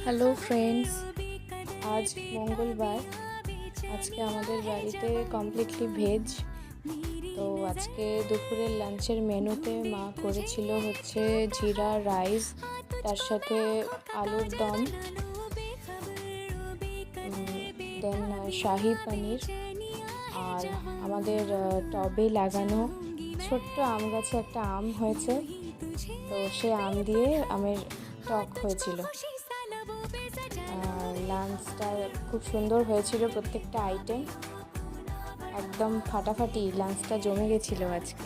Hello friends, আজ মঙ্গলবার। আজকে আমাদের বাড়িতে কমপ্লিটলি ভেজ। তো আজকে দুপুরের লাঞ্চের মেনুতে মা করেছিল হচ্ছে জিরা রাইস, তার সাথে আলুর দম, দেন শাহি পনির, আর আমাদের টবে লাগানো ছোট্ট আম গাছে একটা আম হয়েছে, তো সে আম দিয়ে আমের টক হয়েছিল। লাঞ্চটা খুব সুন্দর হয়েছিল, প্রত্যেকটা আইটেম একদম ফাটাফাটি। লাঞ্চটা জমে গেছিলো আজকে।